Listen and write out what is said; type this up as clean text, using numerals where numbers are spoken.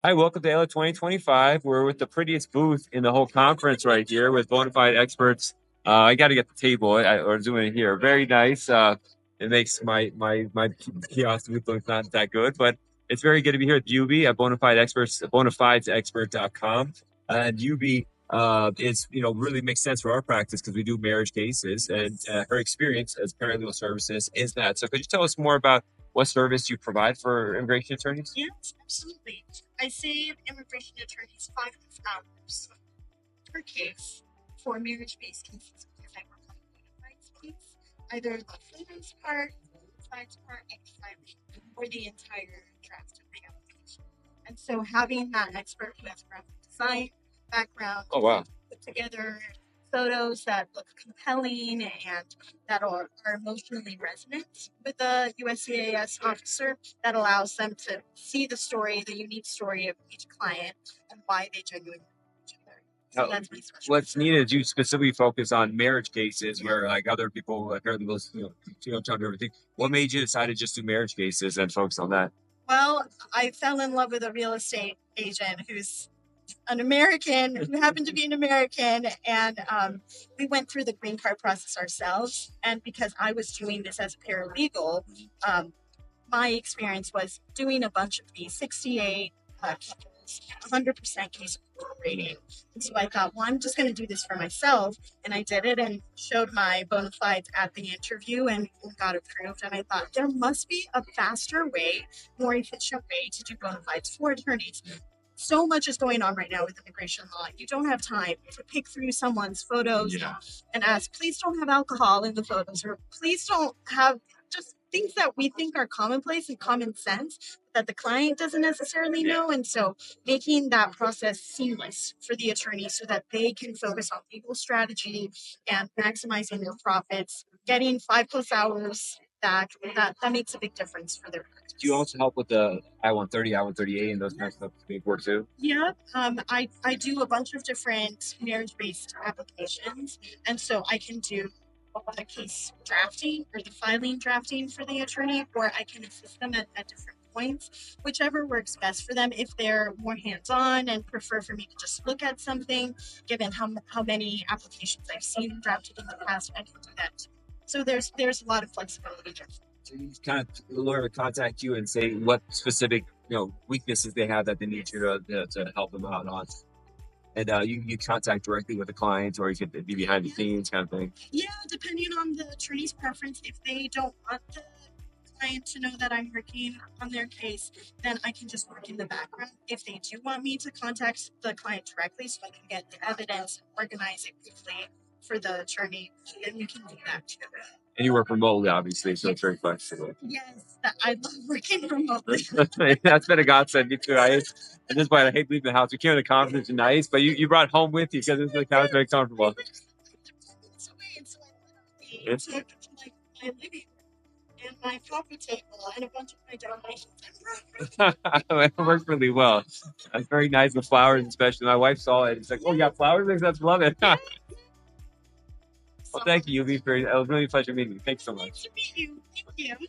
Hi, welcome to AILA 2025. We're with the prettiest booth in the whole conference right here with Bonafide experts. I got to get the table or zoom in here. Very nice. It makes my kiosk booth look not that good, but it's very good to be here with Yubi at Bonafide Experts, bonafidesexpert.com. And Yubi is, really makes sense for our practice because we do marriage cases, and her experience as paralegal services is that. So, could you tell us more about what service you provide for immigration attorneys? Yes, absolutely. I save immigration attorneys 5 hours per case for marriage-based cases because I work on the Fides case, either the filings part, Fides part, and filing, or the entire draft of the application. And so having that expert who has graphic design background, Oh, wow. put together photos that look compelling and that are emotionally resonant with the USCIS officer, that allows them to see the story, the unique story of each client and why they genuinely love each other. So that's my special. What's neat is you specifically focus on marriage cases where like other people, like paralegals, tell you everything. What made you decide to just do marriage cases and focus on that? Well, I fell in love with a real estate agent who's an American, who happened to be an American, and we went through the green card process ourselves. And because I was doing this as a paralegal, um, my experience was doing a bunch of these 68 couples, 100% case approval rating. And so I thought, well, I'm just going to do this for myself. And I did it and showed my bona fides at the interview and got approved. And I thought there must be a faster way, more efficient way to do bona fides for attorneys. So much is going on right now with immigration law. You don't have time to pick through someone's photos and ask, please don't have alcohol in the photos, or please don't have just things that we think are commonplace and common sense that the client doesn't necessarily know. And so making that process seamless for the attorney so that they can focus on legal strategy and maximizing their profits, getting 5+ hours back, that makes a big difference for their practice. Do you also help with the I-130, I-138, and those kinds of stuff work too? Yeah, I do a bunch of different marriage-based applications, and so I can do the case drafting or the filing drafting for the attorney, or I can assist them at different points, whichever works best for them. If they're more hands-on and prefer for me to just look at something, given how many applications I've seen drafted in the past, I can do that. So there's a lot of flexibility there. So you kind of lawyer to contact you and say what specific weaknesses they have that they need you to help them out on. And you contact directly with the client, or you could be behind the scenes kind of thing. Yeah, depending on the attorney's preference, if they don't want the client to know that I'm working on their case, then I can just work in the background. If they do want me to contact the client directly so I can get the evidence, organize it quickly for the attorney, then we can do that too. And you work remotely, obviously, so it's very flexible. Yes, I love working remotely. That's been a godsend. Me too. At this point, I hate leaving the house. We came to the conference nice, but you brought home with you because it's the couch very comfortable. It's like my living room and my coffee table and a bunch of my donations. It worked really well. That's very nice. The flowers, especially. My wife saw it. It's like, oh, you got flowers? That's love it. Well, thank you, Yubi. It was really a pleasure meeting you. Thanks so much. Nice to meet you. Thank you.